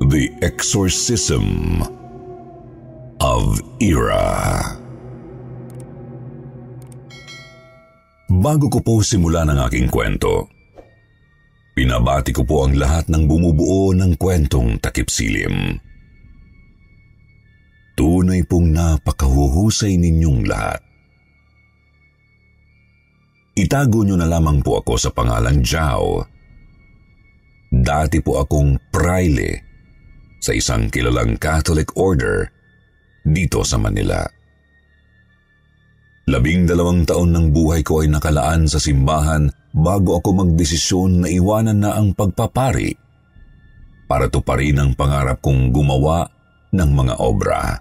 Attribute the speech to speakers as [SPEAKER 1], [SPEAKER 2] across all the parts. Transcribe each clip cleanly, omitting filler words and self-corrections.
[SPEAKER 1] The Exorcism of Ira. Bago ko po simulan ang aking kwento, pinabati ko po ang lahat ng bumubuo ng kwentong takip silim. Tunay pong napakahuhusay ninyong lahat. Itago nyo na lamang po ako sa pangalang Jao. Dati po akong praile sa isang kilalang Catholic order dito sa Manila. 12 taon ng buhay ko ay nakalaan sa simbahan bago ako magdesisyon na iwanan na ang pagpapari para tuparin ang pangarap kong gumawa ng mga obra.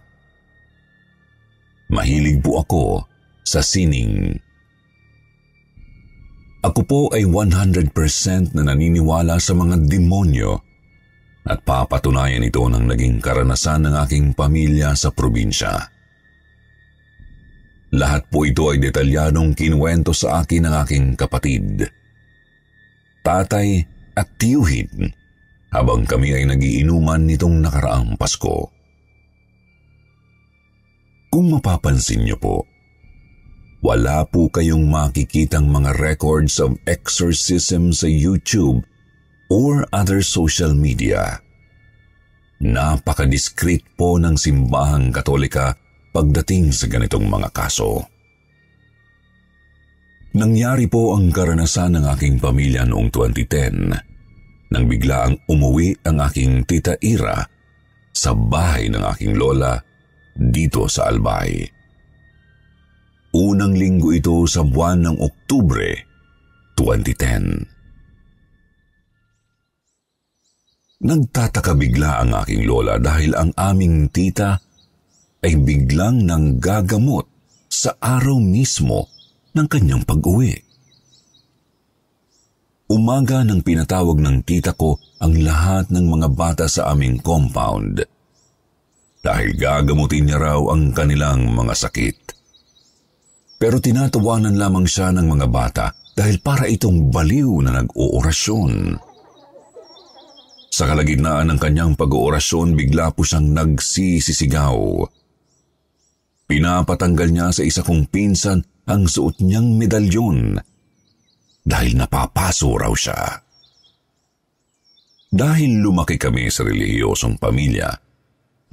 [SPEAKER 1] Mahilig po ako sa sining. Ako po ay 100% na naniniwala sa mga demonyo at papatunayan ito ng naging karanasan ng aking pamilya sa probinsya. Lahat po ito ay detalyadong kinuwento sa akin ng aking kapatid, tatay at tiyuhin habang kami ay nagiinuman nitong nakaraang Pasko. Kung mapapansin niyo po, wala po kayong makikitang mga records of exorcism sa YouTube or other social media. Napaka-discreet po ng simbahang Katolika pagdating sa ganitong mga kaso. Nangyari po ang karanasan ng aking pamilya noong 2010 nang biglaang umuwi ang aking tita Ira sa bahay ng aking lola dito sa Albay. Unang linggo ito sa buwan ng Oktubre 2010. Nagtataka bigla ang aking lola dahil ang aming tita ay biglang nanggagamot sa araw mismo ng kanyang pag-uwi. Umaga nang pinatawag ng tita ko ang lahat ng mga bata sa aming compound dahil gagamutin niya raw ang kanilang mga sakit. Pero tinatawanan lamang siya ng mga bata dahil para itong baliw na nag-oorasyon. Sa kalagitnaan ng kanyang pag-oorasyon, bigla po siyang nagsisisigaw. Pinapatanggal niya sa isa kong pinsan ang suot niyang medalyon dahil napapaso raw siya. Dahil lumaki kami sa relihiyosong pamilya,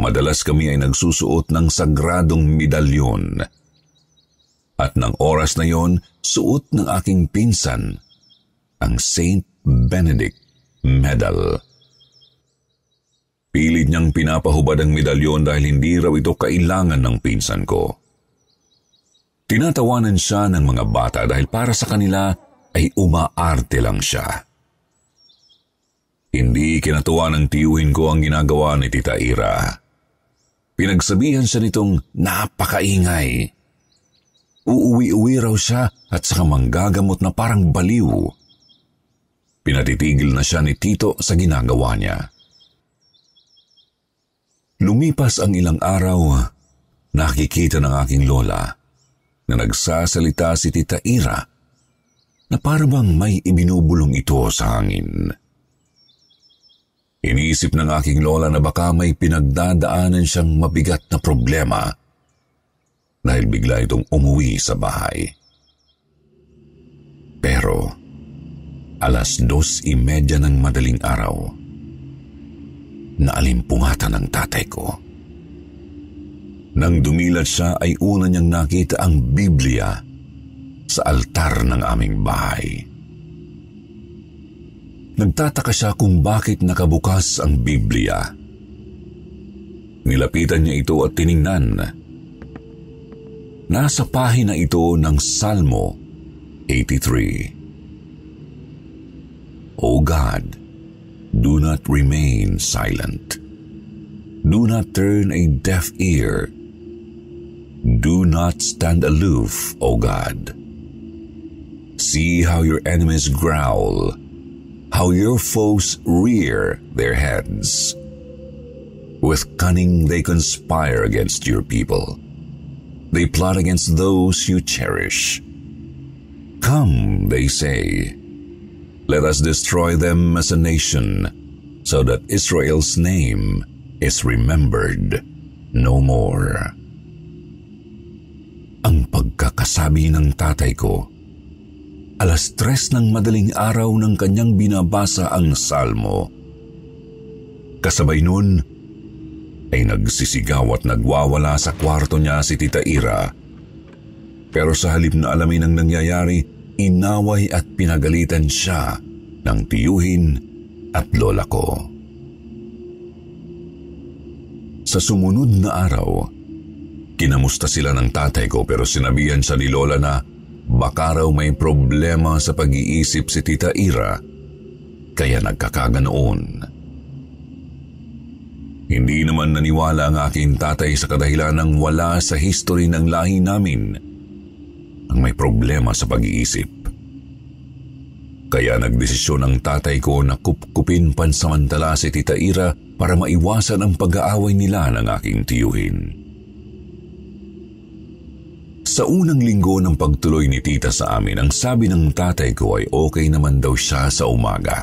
[SPEAKER 1] madalas kami ay nagsusuot ng sagradong medalyon. At ng oras na yon, suot ng aking pinsan ang Saint Benedict Medal. Pilit niyang pinapahubad ang medalyon dahil hindi raw ito kailangan ng pinsan ko. Tinatawanan siya ng mga bata dahil para sa kanila ay umaarte lang siya. Hindi kinatuwa ng tiyuhin ko ang ginagawa ni Tita Ira. Pinagsabihan siya nitong napakaingay. Uuwi-uwi raw siya at saka manggagamot na parang baliw. Pinatitigil na siya ni Tito sa ginagawa niya. Lumipas ang ilang araw, nakikita ng aking lola na nagsasalita si Tita Ira na parang may ibinubulong ito sa hangin. Iniisip ng aking lola na baka may pinagdadaanan siyang mabigat na problema dahil bigla itong umuwi sa bahay. Pero, 2:30 ng madaling araw, naalimpungatan ng tatay ko. Nang dumilat siya ay una niyang nakita ang Biblia sa altar ng aming bahay. Nagtataka siya kung bakit nakabukas ang Biblia. Nilapitan niya ito at tiningnan. Nasa pahina ito ng Salmo 83. O God, do not remain silent. Do not turn a deaf ear. Do not stand aloof, O God. See how your enemies growl, how your foes rear their heads. With cunning they conspire against your people. They plot against those you cherish. Come, they say, let us destroy them as a nation, so that Israel's name is remembered no more." Ang pagkakasabi ng tatay ko, 3:00 ng madaling araw ng kanyang binabasa ang salmo. Kasabay nun ay nagsisigaw at nagwawala sa kwarto niya si Tita Ira. Pero sa halip na alamin ang nangyayari, inaway at pinagalitan siya ng tiyuhin at lola ko. Sa sumunod na araw, kinamusta sila ng tatay ko pero sinabihan siya ni lola na baka raw may problema sa pag-iisip si Tita Ira, kaya nagkakaganoon. Hindi naman naniwala ang aking tatay sa kadahilan ng wala sa history ng lahi namin ang may problema sa pag-iisip. Kaya nagdesisyon ang tatay ko na kupkupin pansamantala si Tita Ira para maiwasan ang pag-aaway nila ng aking tiyuhin. Sa unang linggo ng pagtuloy ni Tita sa amin, ang sabi ng tatay ko ay okay naman daw siya sa umaga.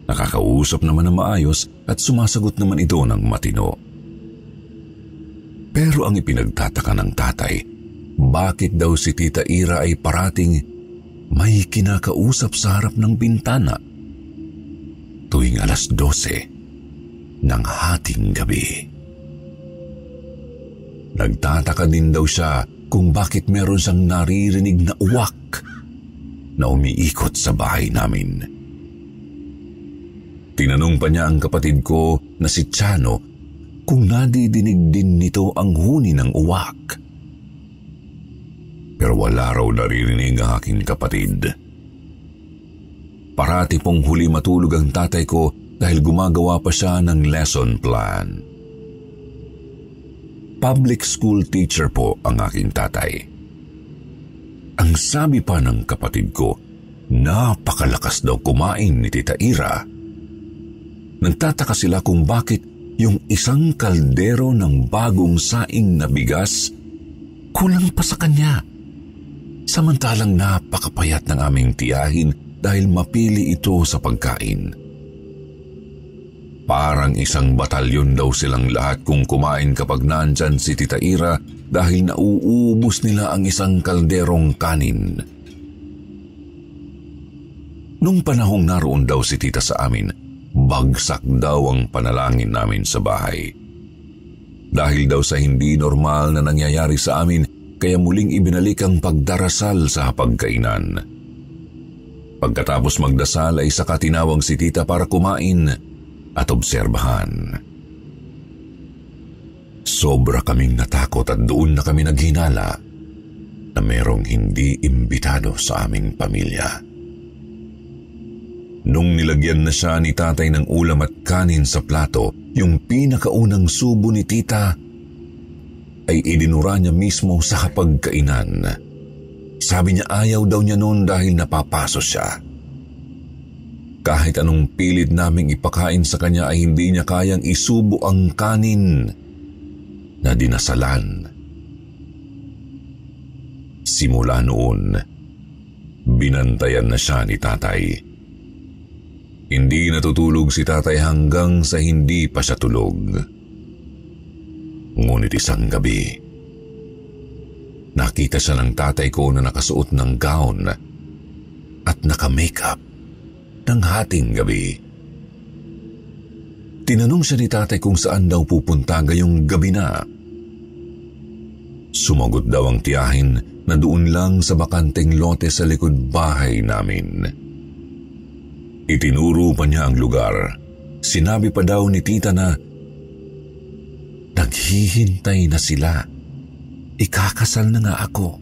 [SPEAKER 1] Nakakausap naman ng maayos at sumasagot naman ito ng matino. Pero ang ipinagtataka ng tatay, bakit daw si Tita Ira ay parating may kinakausap sa harap ng bintana tuwing 12:00 ng hating gabi. Nagtataka din daw siya kung bakit meron siyang naririnig na uwak na umiikot sa bahay namin. Tinanong pa niya ang kapatid ko na si Chano kung nadidinig din nito ang huni ng uwak. Pero wala raw naririnig ang aking kapatid. Parati pong huli matulog ang tatay ko dahil gumagawa pa siya ng lesson plan. Public school teacher po ang aking tatay. Ang sabi pa ng kapatid ko, napakalakas daw kumain ni Tita Ira. Nagtataka sila kung bakit yung isang kaldero ng bagong saing na bigas kulang pa sa kanya. Samantalang napakapayat ng aming tiyahin dahil mapili ito sa pagkain. Parang isang batalyon daw silang lahat kung kumain kapag nandyan si Tita Ira dahil nauubos nila ang isang kalderong kanin. Nung panahong naroon daw si Tita sa amin, bagsak daw ang panalangin namin sa bahay. Dahil daw sa hindi normal na nangyayari sa amin, kaya muling ibinalik ang pagdarasal sa hapagkainan. Pagkatapos magdasal ay saka tinawag si Tita para kumain at obserbahan. Sobra kaming natakot at doon na kami naghinala na merong hindi imbitado sa aming pamilya. Nung nilagyan na siya ni tatay ng ulam at kanin sa plato, yung pinakaunang subo ni Tita ay idinura niya mismo sa hapagkainan. Sabi niya ayaw daw niya noon dahil napapaso siya. Kahit anong pilit naming ipakain sa kanya ay hindi niya kayang isubo ang kanin na dinasalan. Simula noon, binantayan na siya ni tatay. Hindi natutulog si tatay hanggang sa hindi pa siya tulog. Ngunit isang gabi, nakita siya ng tatay ko na nakasuot ng gown at naka-makeup ng hating gabi. Tinanong siya ni tatay kung saan daw pupunta ngayong gabi na. Sumagot daw ang tiyahin na doon lang sa bakanteng lote sa likod bahay namin. Itinuro pa niya ang lugar. Sinabi pa daw ni Tita na naghihintay na sila. Ikakasal na nga ako.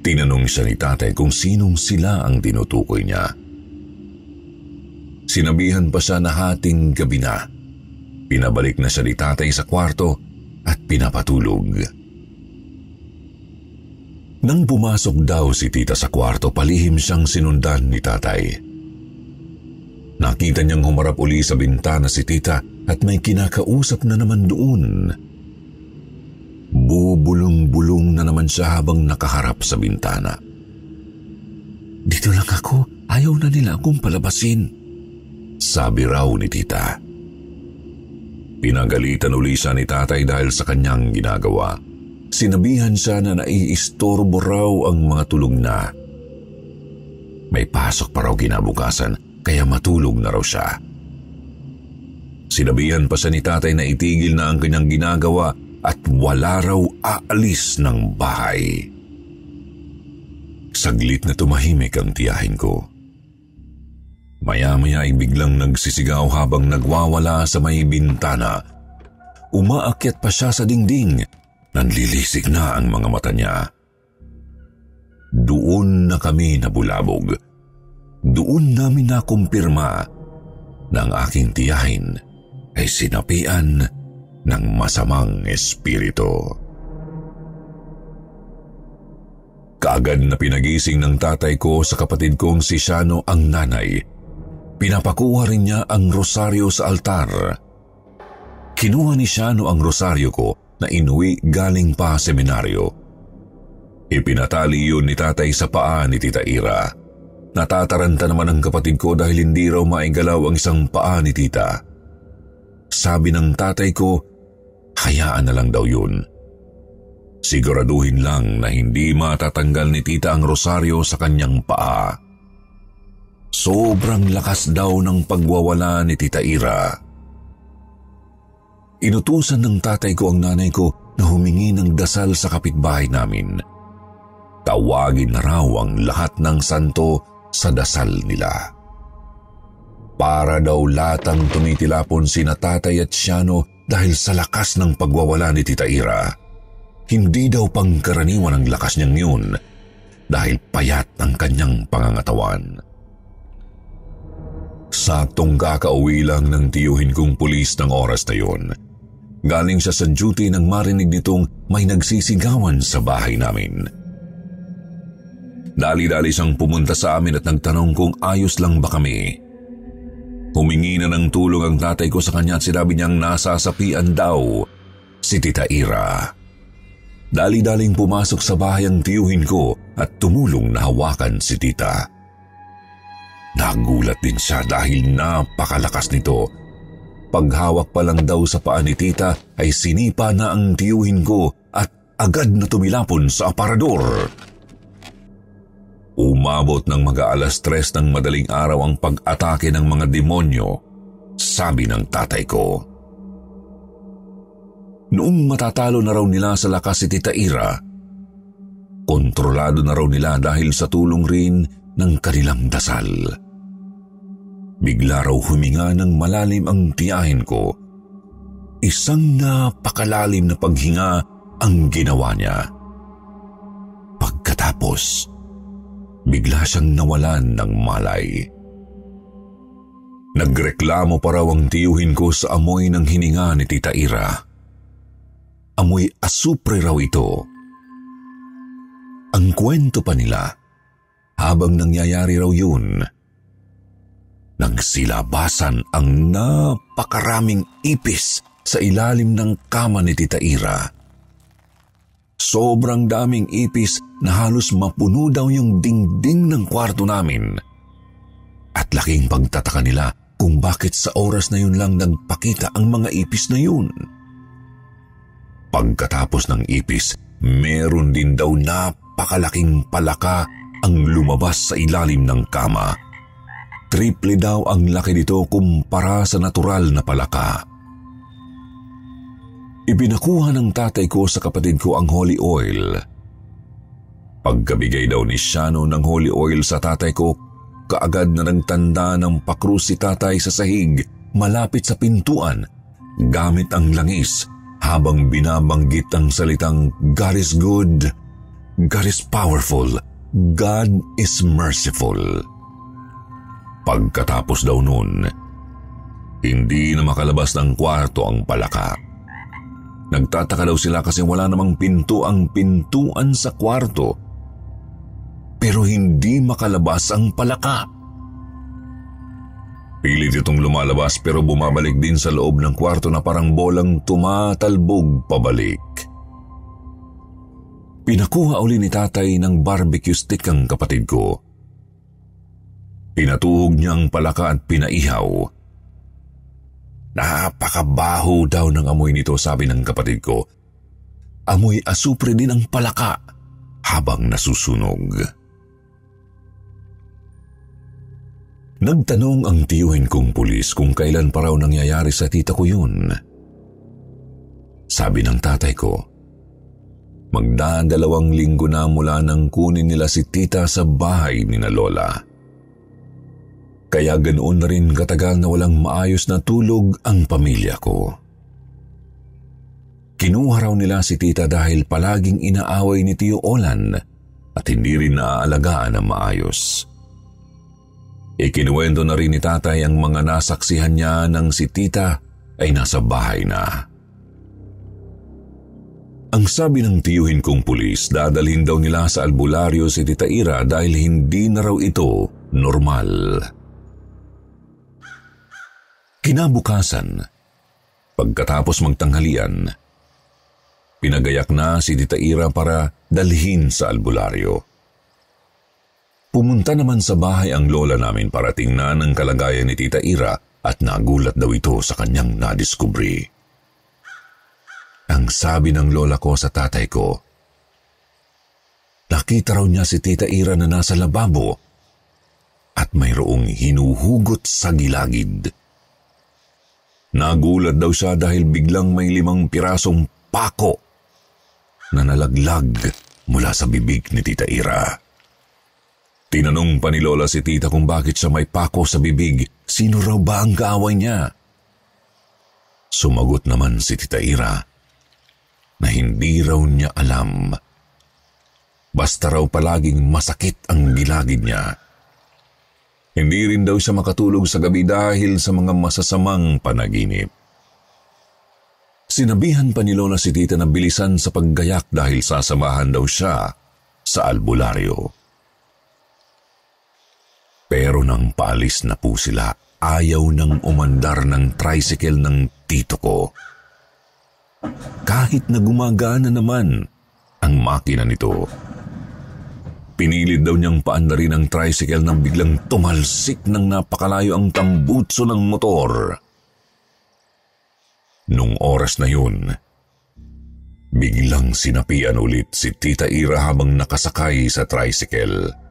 [SPEAKER 1] Tinanong siya ni tatay kung sinong sila ang tinutukoy niya. Sinabihan pa siya na hating gabi na. Pinabalik na siya ni tatay sa kwarto at pinapatulog. Nang pumasok daw si Tita sa kwarto, palihim siyang sinundan ni tatay. Nakita niyang humarap uli sa bintana si Tita at may kinakausap na naman doon. Bubulong-bulong na naman siya habang nakaharap sa bintana. "Dito lang ako, ayaw na nila akong palabasin," sabi raw ni tita. Pinagalitan uli siya ni tatay dahil sa kanyang ginagawa. Sinabihan siya na naiistorbo raw ang mga tulog na. May pasok pa raw kinabukasan kaya matulog na raw siya. Sinabihan pa siya ni tatay na itigil na ang kanyang ginagawa at wala raw aalis ng bahay. Saglit na tumahimik ang tiyahin ko. Maya-maya ay biglang nagsisigaw habang nagwawala sa may bintana. Umaakyat pa siya sa dingding. Nanlilisik na ang mga mata niya. Doon na kami nabulabog. Doon namin nakumpirma na ang aking tiyahin ay sinapian ng masamang espiritu. Kaagad na pinagising ng tatay ko sa kapatid kong si Shano ang nanay. Pinapakuha rin niya ang rosaryo sa altar. Kinuha ni Shano ang rosaryo ko na inuwi galing pa seminaryo. Ipinatali yun ni tatay sa paa ni Tita Ira. Natataranta naman ang kapatid ko dahil hindi raw maigalaw ang isang paa ni tita. Sabi ng tatay ko, hayaan na lang daw yun. Siguraduhin lang na hindi matatanggal ni tita ang rosaryo sa kanyang paa. Sobrang lakas daw ng pagwawala ni Tita Ira. Inutusan ng tatay ko ang nanay ko na humingi ng dasal sa kapitbahay namin. Tawagin na raw ang lahat ng santo sa dasal nila. Para daw latang tumitilapon sina tatay at Shano dahil sa lakas ng pagwawala ni Tita Ira. Hindi daw pangkaraniwan ang lakas niyang yun dahil payat ang kanyang pangangatawan. Saktong kakauwi lang ng tiyuhin kong pulis ng oras na yun. Galing siya sa duty nang marinig nitong may nagsisigawan sa bahay namin. Dali-dali siyang pumunta sa amin at nagtanong kung ayos lang ba kami. Humingi na ng tulong ang tatay ko sa kanya at sinabi niyang nasasapian daw si Tita Ira. Dali-daling pumasok sa bahay ang tiyuhin ko at tumulong na hawakan si tita. Nagulat din siya dahil napakalakas nito. Paghawak pa lang daw sa paa ni tita ay sinipa na ang tiyuhin ko at agad na tumilapon sa aparador. Umabot ng mag-aalas 3 ng madaling araw ang pag-atake ng mga demonyo, sabi ng tatay ko. Noong matatalo na raw nila sa lakas si Tita Ira, kontrolado na raw nila dahil sa tulong rin ng kanilang dasal. Bigla raw huminga ng malalim ang tiyahin ko. Isang napakalalim na paghinga ang ginawa niya. Pagkatapos, bigla siyang nawalan ng malay. Nagreklamo pa raw ang tiyuhin ko sa amoy ng hininga ni Tita Ira. Amoy asupre raw ito. Ang kwento pa nila, habang nangyayari raw yun, nagsilabasan ang napakaraming ipis sa ilalim ng kama ni Tita Ira. Sobrang daming ipis na halos mapuno daw yung dingding ng kwarto namin. At laking pagtataka nila kung bakit sa oras na yun lang nagpakita ang mga ipis na yun. Pagkatapos ng ipis, meron din daw napakalaking palaka ang lumabas sa ilalim ng kama. Triple daw ang laki nito kumpara sa natural na palaka. Ibinakuha ng tatay ko sa kapatid ko ang holy oil. Pagkabigay daw ni Shano ng holy oil sa tatay ko, kaagad na nagtanda ng pakrus si tatay sa sahig malapit sa pintuan gamit ang langis habang binabanggit ang salitang God is good, God is powerful, God is merciful. Pagkatapos daw nun, hindi na makalabas ng kwarto ang palaka. Nagtataka daw sila kasi wala namang pinto ang pintuan sa kwarto, pero hindi makalabas ang palaka. Pilit itong lumalabas pero bumabalik din sa loob ng kwarto na parang bolang tumatalbog pabalik. Pinakuha uli ni tatay ng barbecue stick ang kapatid ko. Pinatuhog niya ang palaka at pinaihaw. Napakabaho daw ng amoy nito, sabi ng kapatid ko. Amoy asupre din ang palaka habang nasusunog. Nagtanong ang tiyuhin kong pulis kung kailan pa raw nangyayari sa tita ko yun. Sabi ng tatay ko, magdadalawang linggo na mula nang kunin nila si tita sa bahay ni na lola. Kaya ganoon na rin katagal na walang maayos na tulog ang pamilya ko. Kinuha raw nila si tita dahil palaging inaaway ni Tio Olan at hindi rin naaalagaan ng maayos. Ikinuwento na rin ni tatay ang mga nasaksihan niya nang si tita ay nasa bahay na. Ang sabi ng tiyuhin kong pulis, dadalhin daw nila sa albularyo si Tita Ira dahil hindi na raw ito normal. Kinabukasan, pagkatapos magtanghalian, pinagayak na si Tita Ira para dalhin sa albularyo. Pumunta naman sa bahay ang lola namin para tingnan ang kalagayan ni Tita Ira at nagulat daw ito sa kanyang nadiskubri. Ang sabi ng lola ko sa tatay ko, nakita raw niya si Tita Ira na nasa lababo at mayroong hinuhugot sa gilagid. Nagulat daw siya dahil biglang may 5 pirasong pako na nalaglag mula sa bibig ni Tita Ira. Tinanong pa ni lola si tita kung bakit siya may pako sa bibig. Sino raw ba ang kaaway niya? Sumagot naman si Tita Ira na hindi raw niya alam. Basta raw palaging masakit ang gilagid niya. Hindi rin daw siya makatulog sa gabi dahil sa mga masasamang panaginip. Sinabihan pa ni lola si tita na bilisan sa paggayak dahil sasamahan daw siya sa albularyo. Pero nang paalis na po sila, ayaw nang umandar ng tricycle ng tito ko. Kahit na gumagana naman ang makina nito. Pinilit daw niyang paandarin ang tricycle nang biglang tumalsik ng napakalayo ang tambutso ng motor. Nung oras na yun, biglang sinapian ulit si Tita Ira habang nakasakay sa tricycle.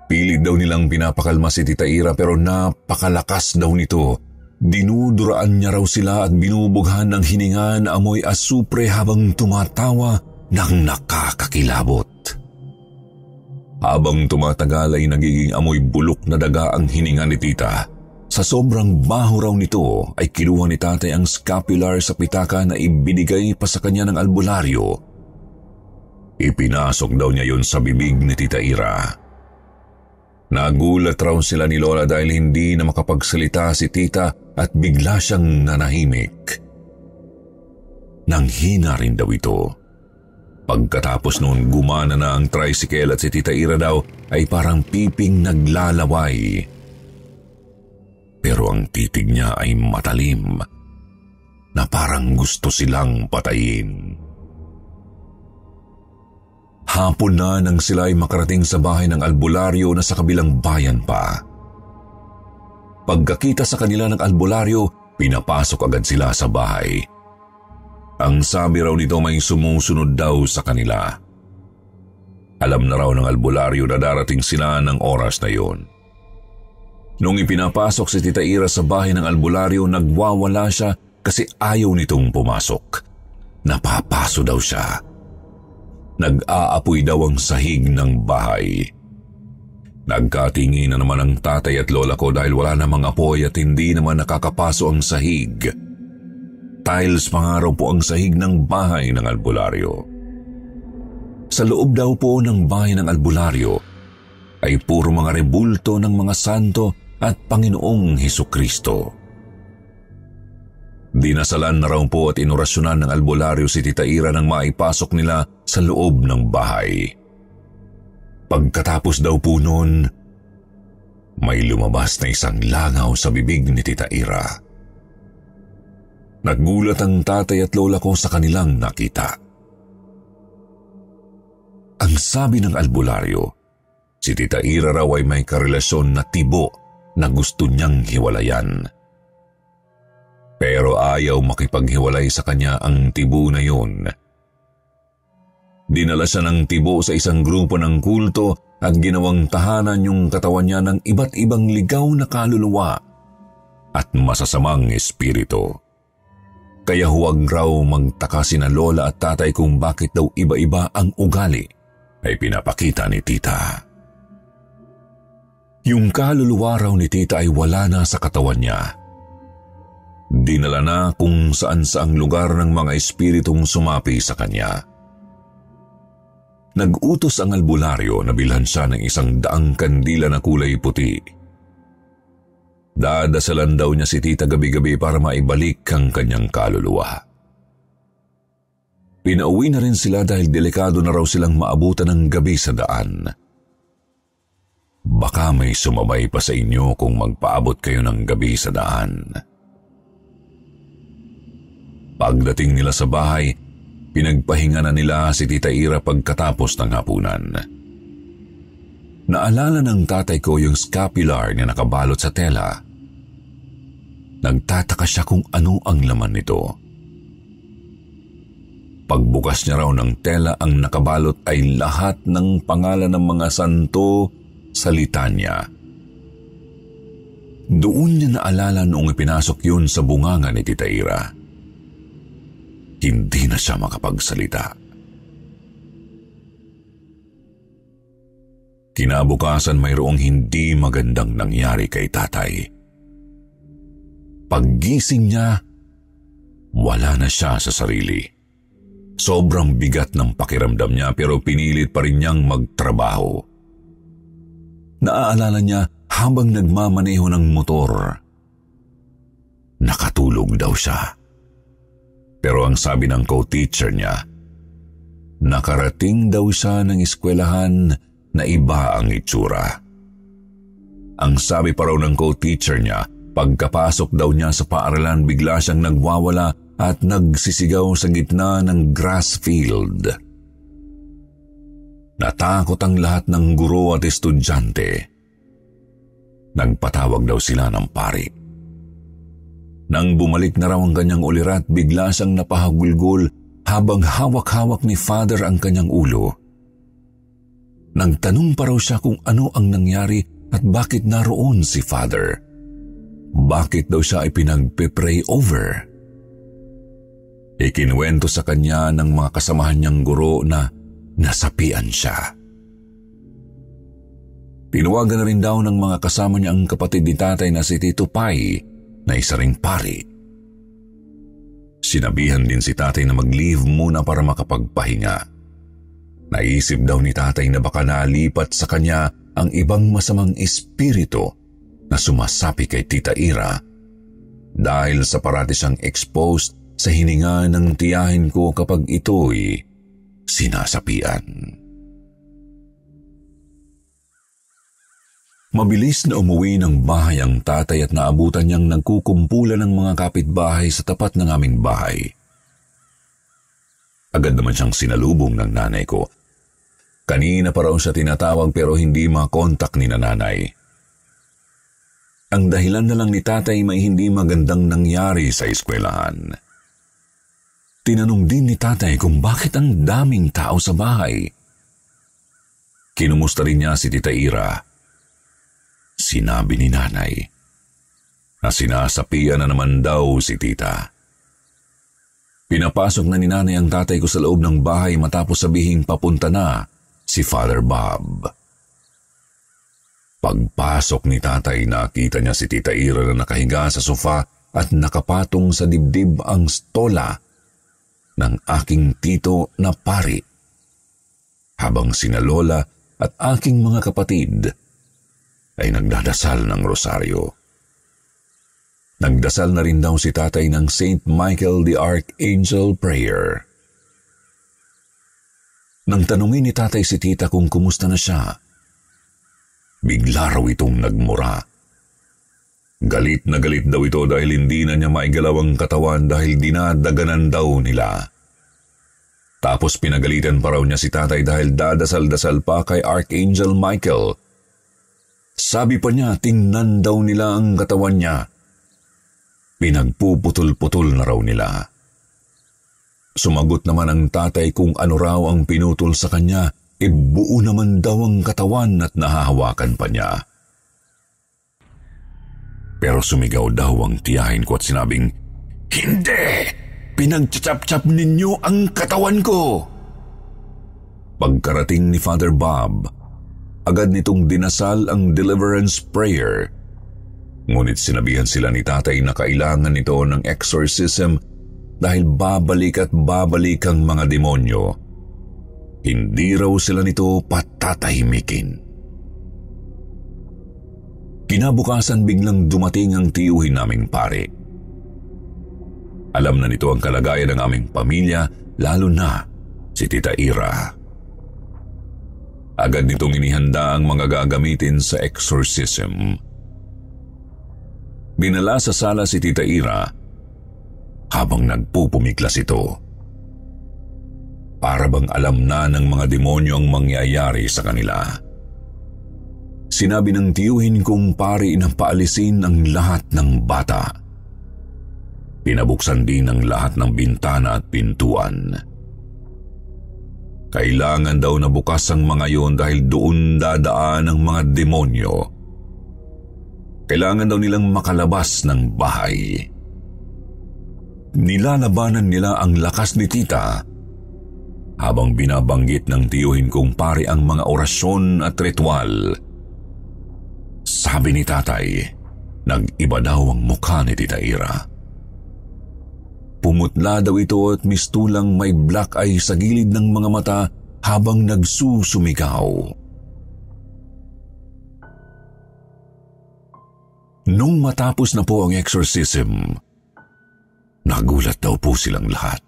[SPEAKER 1] Pilit daw nilang pinapakalma si Tita Ira pero napakalakas daw nito. Dinuduraan niya raw sila at binubughan ng hininga na amoy asupre habang tumatawa ng nakakakilabot. Habang tumatagal ay nagiging amoy bulok na daga ang hininga ni tita. Sa sobrang baho raw nito ay kinuha ni tatay ang scapular sa pitaka na ibinigay pa sa kanya ng albularyo. Ipinasok daw niya yun sa bibig ni Tita Ira. Nagulat raw sila ni lola dahil hindi na makapagsalita si tita at bigla siyang nanahimik. Nanghina rin daw ito. Pagkatapos noon gumana na ang tricycle at si Tita Ira daw ay parang piping naglalaway. Pero ang titig niya ay matalim na parang gusto silang patayin. Hapon na nang sila ay makarating sa bahay ng albularyo na sa kabilang bayan pa. Pagkakita sa kanila ng albularyo, pinapasok agad sila sa bahay. Ang sabi raw nito may sumusunod daw sa kanila. Alam na raw ng albularyo na darating sila ng oras na yun. Nung ipinapasok si Tita Ira sa bahay ng albularyo, nagwawala siya kasi ayaw nitong pumasok. Napapaso daw siya. Nag-aapoy daw ang sahig ng bahay. Nagkatingi na naman ang tatay at lola ko dahil wala namang apoy at hindi naman nakakapaso ang sahig. Tiles pa nga raw po ang sahig ng bahay ng albularyo. Sa loob daw po ng bahay ng albularyo ay puro mga rebulto ng mga santo at Panginoong Hesukristo. Dinasalan na raw po at inorasyonan ng albularyo si Tita Ira nang maipasok nila sa loob ng bahay. Pagkatapos daw po noon, may lumabas na isang langaw sa bibig ni Tita Ira. Nagulat ang tatay at lola ko sa kanilang nakita. Ang sabi ng albularyo, si Tita Ira raw ay may karelasyon na tibo na gusto niyang hiwalayan. Pero ayaw makipaghiwalay sa kanya ang tibo na yun. Dinala siya ng tibo sa isang grupo ng kulto at ginawang tahanan yung katawan niya ng iba't ibang ligaw na kaluluwa at masasamang espiritu. Kaya huwag raw magtaka sina lola at tatay kung bakit daw iba-iba ang ugali ay pinapakita ni tita. Yung kaluluwa raw ni tita ay wala na sa katawan niya. Dinala na kung saan-saang lugar ng mga espiritong sumapi sa kanya. Nag-utos ang albularyo na bilhan siya ng 100 kandila na kulay puti. Dadasalan daw niya si tita gabi-gabi para maibalik ang kanyang kaluluwa. Pinauwi na rin sila dahil delikado na raw silang maabutan ng gabi sa daan. Baka may sumabay pa sa inyo kung magpaabot kayo ng gabi sa daan. Pagdating nila sa bahay, pinagpahinga na nila si Tita Ira pagkatapos ng hapunan. Naalala ng tatay ko yung scapular na nakabalot sa tela. Nagtataka siya kung ano ang laman nito. Pagbukas niya raw ng tela, ang nakabalot ay lahat ng pangalan ng mga santo sa litanya. Doon niya naalala noong ipinasok yun sa bunganga ni Tita Ira. Hindi na siya makapagsalita. Kinabukasan mayroong hindi magandang nangyari kay tatay. Paggising niya, wala na siya sa sarili. Sobrang bigat ng pakiramdam niya pero pinilit pa rin niyang magtrabaho. Naaalala niya habang nagmamaneho ng motor. Nakatulog daw siya. Pero ang sabi ng co-teacher niya, nakarating daw siya ng eskwelahan na iba ang itsura. Ang sabi pa raw ng co-teacher niya, pagkapasok daw niya sa paaralan bigla siyang nagwawala at nagsisigaw sa gitna ng grass field. Natakot ang lahat ng guro at estudyante. Nagpatawag daw sila ng pari. Nang bumalik na raw ang kanyang ulirat, bigla siyang napahagulgol habang hawak-hawak ni Father ang kanyang ulo. Nagtanong pa raw siya kung ano ang nangyari at bakit naroon si Father. Bakit daw siya ay pinagpe-pray over? Ikinuwento sa kanya ng mga kasamahan niyang guro na nasapian siya. Tinawagan na rin daw ng mga kasama niya ang kapatid ni tatay na si Tito Pai na isa ring pari. Sinabihan din si tatay na mag-leave muna para makapagpahinga. Naisip daw ni tatay na baka nalipat sa kanya ang ibang masamang espiritu na sumasapi kay Tita Ira dahil sa parati siyang exposed sa hininga ng tiyahin ko kapag ito'y sinasapian. Mabilis na umuwi ng bahay ang tatay at naabutan niyang nagkukumpulan ng mga kapitbahay sa tapat ng aming bahay. Agad naman siyang sinalubong ng nanay ko. Kanina pa raw siya tinatawag pero hindi makontak ni nanay. Ang dahilan na lang ni tatay may hindi magandang nangyari sa eskwelahan. Tinanong din ni tatay kung bakit ang daming tao sa bahay. Kinumusta rin niya si Tita Ira. Sinabi ni nanay na sinasapian na naman daw si tita. Pinapasok na ni nanay ang tatay ko sa loob ng bahay matapos sabihing papunta na si Father Bob. Pagpasok ni tatay, nakita niya si Tita Ira na nakahiga sa sofa at nakapatong sa dibdib ang stola ng aking tito na pari, habang sina lola at aking mga kapatid ay nagdadasal ng rosaryo. Nagdasal na rin daw si tatay ng St. Michael the Archangel Prayer. Nang tanungin ni tatay si tita kung kumusta na siya, bigla raw itong nagmura. Galit na galit daw ito dahil hindi na niya maigalaw ang katawan dahil dinadaganan daw nila. Tapos pinagalitan pa raw niya si tatay dahil dadasal-dasal pa kay Archangel Michael. Sabi pa niya, tingnan daw nila ang katawan niya. pinagpuputol-putol na raw nila. Sumagot naman ang tatay kung ano raw ang pinutol sa kanya, buo naman daw ang katawan at nahahawakan pa niya. Pero sumigaw daw ang tiyahin ko at sinabing, "Hindi! Pinagtsap-tsap ninyo ang katawan ko!" Pagkarating ni Father Bob, agad nitong dinasal ang deliverance prayer. Ngunit sinabihan sila ni tatay na kailangan nito ng exorcism dahil babalik at babalik ang mga demonyo. Hindi raw sila nito patatahimikin. Kinabukasan biglang dumating ang tiyuhin naming pare. Alam na nito ang kalagayan ng aming pamilya, lalo na si Tita Ira. Agad nitong inihanda ang mga gagamitin sa exorcism. Dinala sa sala si Tita Ira habang nagpupumiklas ito. Para bang alam na ng mga demonyo ang mangyayari sa kanila. Sinabi ng tiyuhin kong pari na paalisin ang lahat ng bata. Pinabuksan din ang lahat ng bintana at pintuan. Kailangan daw na bukas ang mga yon dahil doon dadaan ang mga demonyo. Kailangan daw nilang makalabas ng bahay. Nilalabanan nila ang lakas ni Tita habang binabanggit ng tiyuhin kong pare ang mga orasyon at ritual. Sabi ni tatay, nag-iba daw ang mukha ni Tita Ira. Pumutla daw ito at mistulang may black eye sa gilid ng mga mata habang nagsusumigaw. Nung matapos na po ang exorcism, nagulat daw po silang lahat.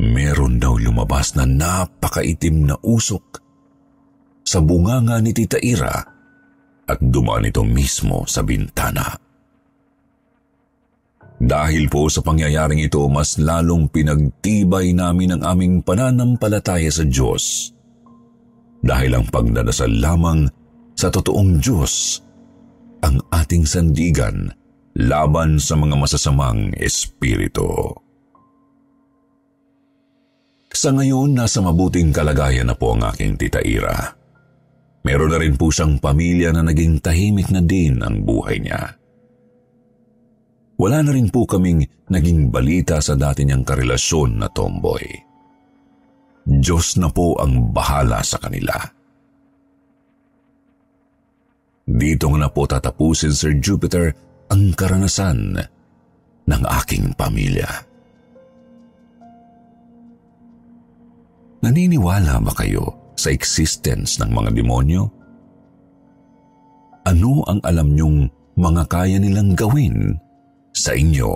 [SPEAKER 1] Meron daw lumabas na napakaitim na usok sa bunganga ni Tita Ira at dumaan ito mismo sa bintana. Dahil po sa pangyayaring ito, mas lalong pinagtibay namin ang aming pananampalataya sa Diyos. Dahil ang pagdadasal lamang sa totoong Diyos ang ating sandigan laban sa mga masasamang espiritu. Sa ngayon, nasa mabuting kalagayan na po ang aking Tita Ira. Meron na rin po siyang pamilya na naging tahimik na din ang buhay niya. Wala na rin po kaming naging balita sa dati niyang karelasyon na tomboy. Diyos na po ang bahala sa kanila. Dito na po tatapusin, Sir Jupiter, ang karanasan ng aking pamilya. Naniniwala ba kayo sa existence ng mga demonyo? Ano ang alam niyong mga kaya nilang gawin sa inyo?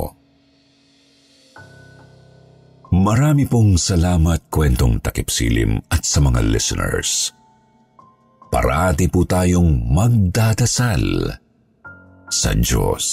[SPEAKER 1] Marami pong salamat, Kwentong Takip Silim, at sa mga listeners. Parati po tayong magdadasal sa Diyos.